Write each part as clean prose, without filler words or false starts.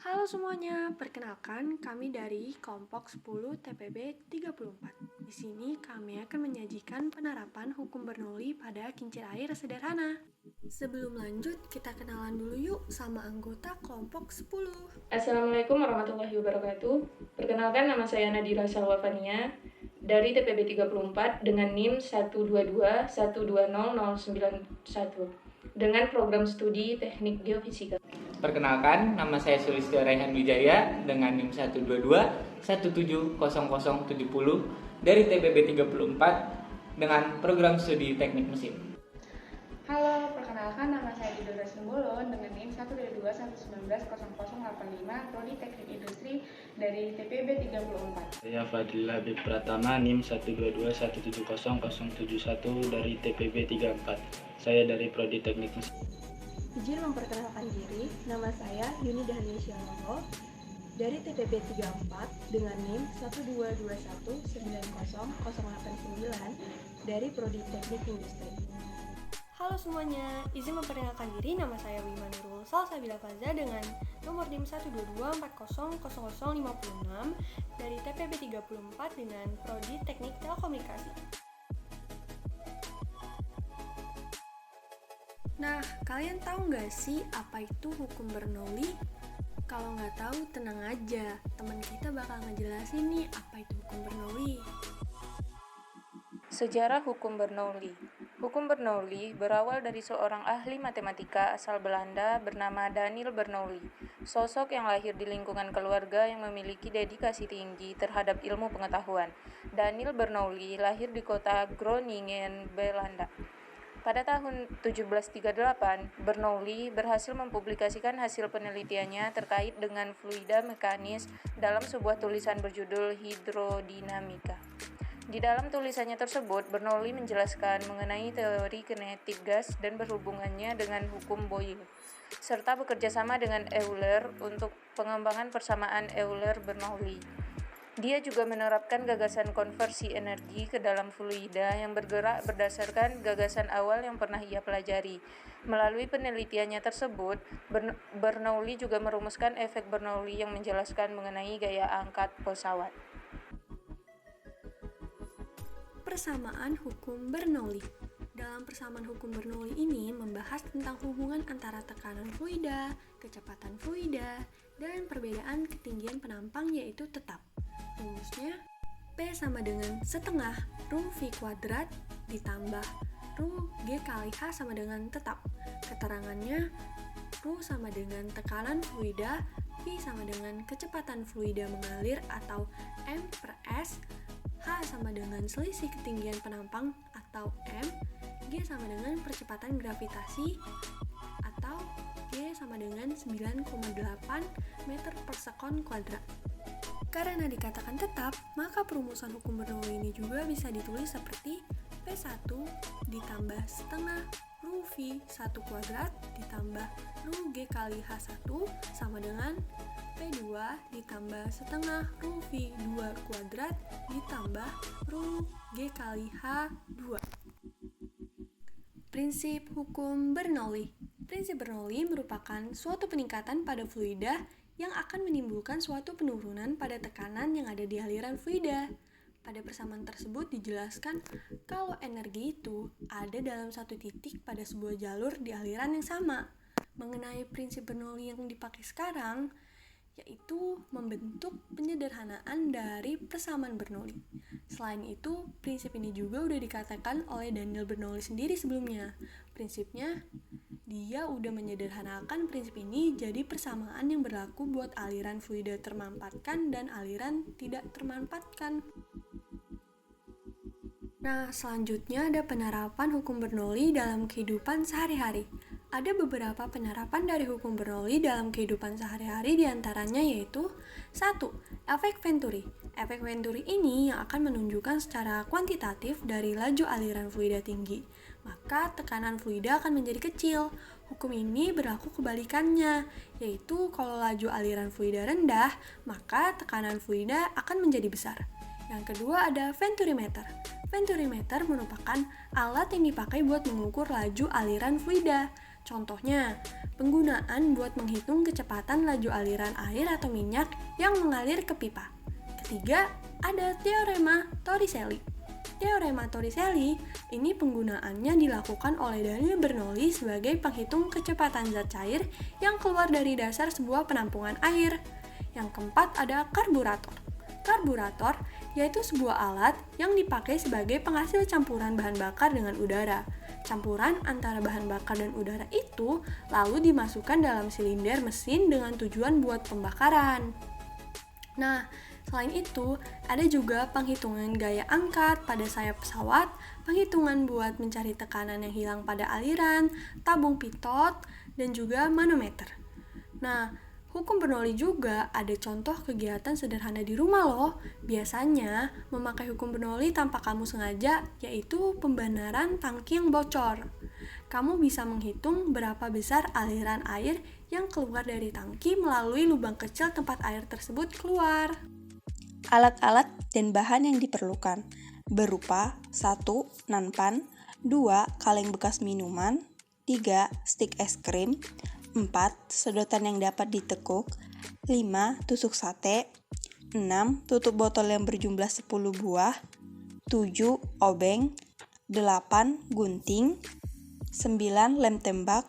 Halo semuanya, perkenalkan kami dari kelompok 10 TPB 34. Di sini kami akan menyajikan penerapan hukum Bernoulli pada kincir air sederhana. Sebelum lanjut, kita kenalan dulu yuk sama anggota kelompok 10. Assalamualaikum warahmatullahi wabarakatuh. Perkenalkan, nama saya Nadira Salwafania dari TPB 34 dengan NIM 122120091 dengan program studi Teknik Geofisika. Perkenalkan, nama saya Sulistyo Raihan Wijaya dengan NIM 122170070 dari TPB 34 dengan program studi Teknik Mesin. Halo, perkenalkan nama saya Didora Simbolon dengan NIM 122119085 Prodi Teknik Industri dari TPB 34. Saya Fadil Habib Pratama NIM 122170071 dari TPB 34. Saya dari Prodi Teknik Mesin. Izin memperkenalkan diri, nama saya Yuni Dahlia Syamoro dari TPB 34 dengan NIM 122190089 dari Prodi Teknik Industri. Halo semuanya, izin memperkenalkan diri, nama saya Wima Nurul Salsabila Faza dengan nomor NIM 122400056 dari TPB 34 dengan Prodi Teknik Telekomunikasi. Nah, kalian tahu nggak sih apa itu hukum Bernoulli? Kalau nggak tahu, tenang aja, teman kita bakal ngejelasin nih apa itu hukum Bernoulli. Sejarah hukum Bernoulli. Hukum Bernoulli berawal dari seorang ahli matematika asal Belanda bernama Daniel Bernoulli, sosok yang lahir di lingkungan keluarga yang memiliki dedikasi tinggi terhadap ilmu pengetahuan. Daniel Bernoulli lahir di kota Groningen, Belanda. Pada tahun 1738, Bernoulli berhasil mempublikasikan hasil penelitiannya terkait dengan fluida mekanis dalam sebuah tulisan berjudul Hidrodinamika. Di dalam tulisannya tersebut, Bernoulli menjelaskan mengenai teori kinetik gas dan berhubungannya dengan hukum Boyle, serta bekerja sama dengan Euler untuk pengembangan persamaan Euler-Bernoulli. Dia juga menerapkan gagasan konversi energi ke dalam fluida yang bergerak berdasarkan gagasan awal yang pernah ia pelajari. Melalui penelitiannya tersebut, Bernoulli juga merumuskan efek Bernoulli yang menjelaskan mengenai gaya angkat pesawat. Persamaan hukum Bernoulli. Dalam persamaan hukum Bernoulli ini membahas tentang hubungan antara tekanan fluida, kecepatan fluida, dan perbedaan ketinggian penampang yaitu tetap. Rumusnya, P sama dengan setengah Rho V kuadrat ditambah Rho G kali H sama dengan tetap. Keterangannya, Rho sama dengan tekanan fluida, V sama dengan kecepatan fluida mengalir atau M per S, H sama dengan selisih ketinggian penampang atau M, G sama dengan percepatan gravitasi atau G sama dengan 9,8 meter per sekon kuadrat. Karena dikatakan tetap, maka perumusan hukum Bernoulli ini juga bisa ditulis seperti P1 ditambah setengah Rho V 1 kuadrat ditambah Rho G kali H1 sama dengan P2 ditambah setengah Rho V 2 kuadrat ditambah Rho G kali H2. Prinsip hukum Bernoulli. Prinsip Bernoulli merupakan suatu peningkatan pada fluida yang akan menimbulkan suatu penurunan pada tekanan yang ada di aliran fluida. Pada persamaan tersebut dijelaskan kalau energi itu ada dalam satu titik pada sebuah jalur di aliran yang sama. Mengenai prinsip Bernoulli yang dipakai sekarang, yaitu membentuk penyederhanaan dari persamaan Bernoulli. Selain itu, prinsip ini juga udah dikatakan oleh Daniel Bernoulli sendiri sebelumnya. Prinsipnya, dia udah menyederhanakan prinsip ini jadi persamaan yang berlaku buat aliran fluida termanfaatkan dan aliran tidak termanfaatkan. Nah, selanjutnya ada penerapan hukum Bernoulli dalam kehidupan sehari-hari. Ada beberapa penerapan dari hukum Bernoulli dalam kehidupan sehari-hari, diantaranya yaitu 1. Efek Venturi. Efek Venturi ini yang akan menunjukkan secara kuantitatif dari laju aliran fluida tinggi, maka tekanan fluida akan menjadi kecil. Hukum ini berlaku kebalikannya, yaitu kalau laju aliran fluida rendah, maka tekanan fluida akan menjadi besar. Yang kedua ada Venturimeter. Venturimeter merupakan alat yang dipakai buat mengukur laju aliran fluida. Contohnya, penggunaan buat menghitung kecepatan laju aliran air atau minyak yang mengalir ke pipa. Ketiga, ada teorema Torricelli. Teorema Torricelli ini penggunaannya dilakukan oleh Daniel Bernoulli sebagai penghitung kecepatan zat cair yang keluar dari dasar sebuah penampungan air. Yang keempat ada karburator. Karburator yaitu sebuah alat yang dipakai sebagai penghasil campuran bahan bakar dengan udara. Campuran antara bahan bakar dan udara itu lalu dimasukkan dalam silinder mesin dengan tujuan buat pembakaran. Nah, selain itu, ada juga penghitungan gaya angkat pada sayap pesawat, penghitungan buat mencari tekanan yang hilang pada aliran, tabung pitot, dan juga manometer. Nah, hukum Bernoulli juga ada contoh kegiatan sederhana di rumah loh. Biasanya, memakai hukum Bernoulli tanpa kamu sengaja, yaitu pembenaran tangki yang bocor. Kamu bisa menghitung berapa besar aliran air yang keluar dari tangki melalui lubang kecil tempat air tersebut keluar. Alat-alat dan bahan yang diperlukan berupa 1. Nanpan, 2. Kaleng bekas minuman, 3. Stik es krim, 4. Sedotan yang dapat ditekuk, 5. Tusuk sate, 6. Tutup botol yang berjumlah 10 buah, 7. Obeng, 8. Gunting, 9. Lem tembak,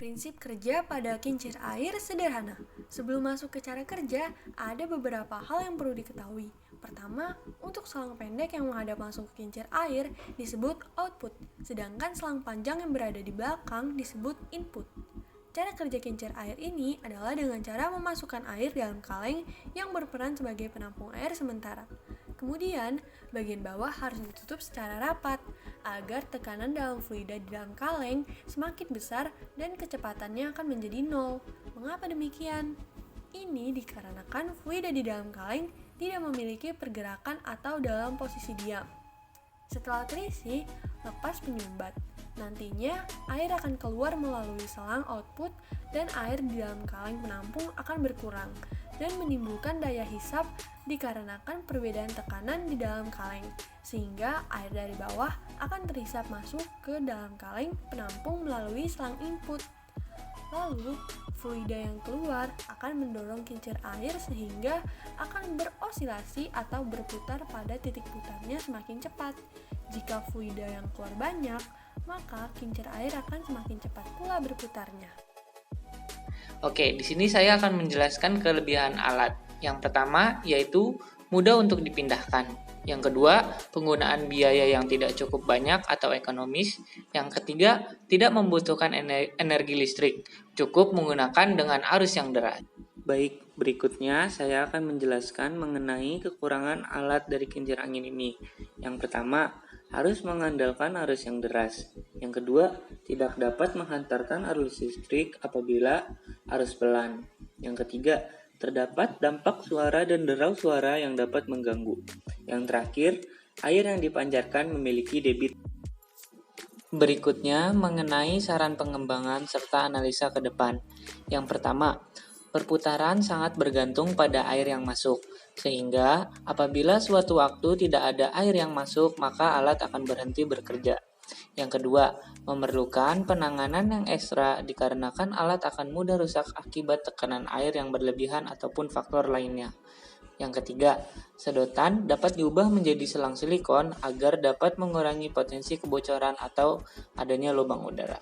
Prinsip kerja pada kincir air sederhana. Sebelum masuk ke cara kerja, ada beberapa hal yang perlu diketahui. Pertama, untuk selang pendek yang menghadap langsung ke kincir air disebut output, sedangkan selang panjang yang berada di belakang disebut input. Cara kerja kincir air ini adalah dengan cara memasukkan air dalam kaleng yang berperan sebagai penampung air sementara. Kemudian, bagian bawah harus ditutup secara rapat agar tekanan dalam fluida di dalam kaleng semakin besar dan kecepatannya akan menjadi nol. Mengapa demikian? Ini dikarenakan fluida di dalam kaleng tidak memiliki pergerakan atau dalam posisi diam. Setelah terisi, lepas penyumbat. Nantinya, air akan keluar melalui selang output dan air di dalam kaleng penampung akan berkurang dan menimbulkan daya hisap dikarenakan perbedaan tekanan di dalam kaleng, sehingga air dari bawah akan terhisap masuk ke dalam kaleng penampung melalui selang input. Lalu, fluida yang keluar akan mendorong kincir air sehingga akan berosilasi atau berputar pada titik putarnya semakin cepat. Jika fluida yang keluar banyak, maka kincir air akan semakin cepat pula berputarnya. Oke, di sini saya akan menjelaskan kelebihan alat. Yang pertama yaitu mudah untuk dipindahkan. Yang kedua, penggunaan biaya yang tidak cukup banyak atau ekonomis. Yang ketiga, tidak membutuhkan energi listrik, cukup menggunakan dengan arus yang deras. Baik, berikutnya saya akan menjelaskan mengenai kekurangan alat dari kincir angin ini. Yang pertama, harus mengandalkan arus yang deras. Yang kedua, tidak dapat menghantarkan arus listrik apabila arus pelan. Yang ketiga, terdapat dampak suara dan derau suara yang dapat mengganggu. Yang terakhir, air yang dipancarkan memiliki debit. Berikutnya, mengenai saran pengembangan serta analisa ke depan. Yang pertama, perputaran sangat bergantung pada air yang masuk, sehingga apabila suatu waktu tidak ada air yang masuk, maka alat akan berhenti bekerja. Yang kedua, memerlukan penanganan yang ekstra dikarenakan alat akan mudah rusak akibat tekanan air yang berlebihan ataupun faktor lainnya. Yang ketiga, sedotan dapat diubah menjadi selang silikon agar dapat mengurangi potensi kebocoran atau adanya lubang udara.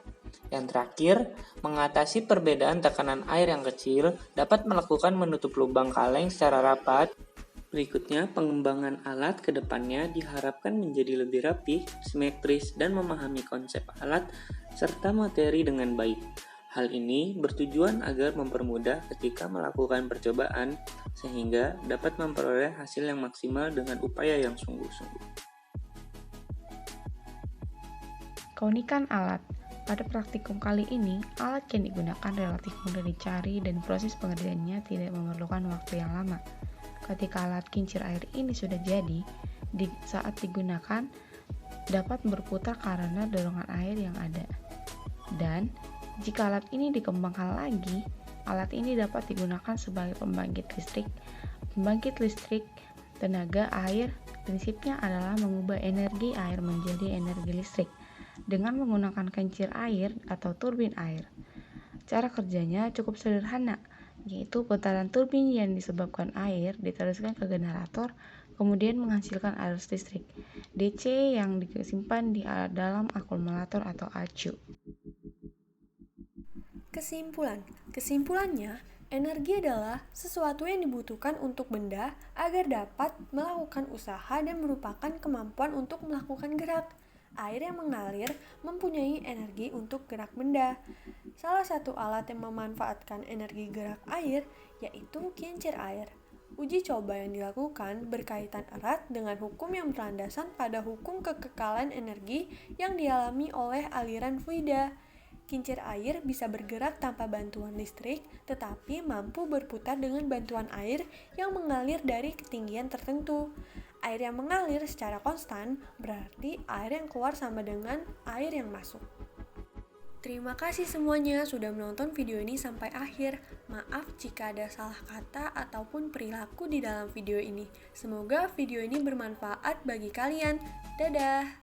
Yang terakhir, mengatasi perbedaan tekanan air yang kecil dapat melakukan menutup lubang kaleng secara rapat. Berikutnya, pengembangan alat ke depannya diharapkan menjadi lebih rapi, simetris, dan memahami konsep alat serta materi dengan baik. Hal ini bertujuan agar mempermudah ketika melakukan percobaan, sehingga dapat memperoleh hasil yang maksimal dengan upaya yang sungguh-sungguh. Keunikan alat. Pada praktikum kali ini, alat yang digunakan relatif mudah dicari dan proses pengerjaannya tidak memerlukan waktu yang lama. Ketika alat kincir air ini sudah jadi, saat digunakan dapat berputar karena dorongan air yang ada. Dan jika alat ini dikembangkan lagi, alat ini dapat digunakan sebagai pembangkit listrik. Pembangkit listrik tenaga air prinsipnya adalah mengubah energi air menjadi energi listrik dengan menggunakan kincir air atau turbin air. Cara kerjanya cukup sederhana, yaitu putaran turbin yang disebabkan air diteruskan ke generator, kemudian menghasilkan arus listrik DC yang disimpan di dalam akumulator atau acu. Kesimpulannya, energi adalah sesuatu yang dibutuhkan untuk benda agar dapat melakukan usaha dan merupakan kemampuan untuk melakukan gerak. Air yang mengalir mempunyai energi untuk gerak benda. Salah satu alat yang memanfaatkan energi gerak air yaitu kincir air. Uji coba yang dilakukan berkaitan erat dengan hukum yang berlandasan pada hukum kekekalan energi yang dialami oleh aliran fluida. Kincir air bisa bergerak tanpa bantuan listrik, tetapi mampu berputar dengan bantuan air yang mengalir dari ketinggian tertentu. Air yang mengalir secara konstan berarti air yang keluar sama dengan air yang masuk. Terima kasih semuanya sudah menonton video ini sampai akhir. Maaf jika ada salah kata ataupun perilaku di dalam video ini. Semoga video ini bermanfaat bagi kalian. Dadah!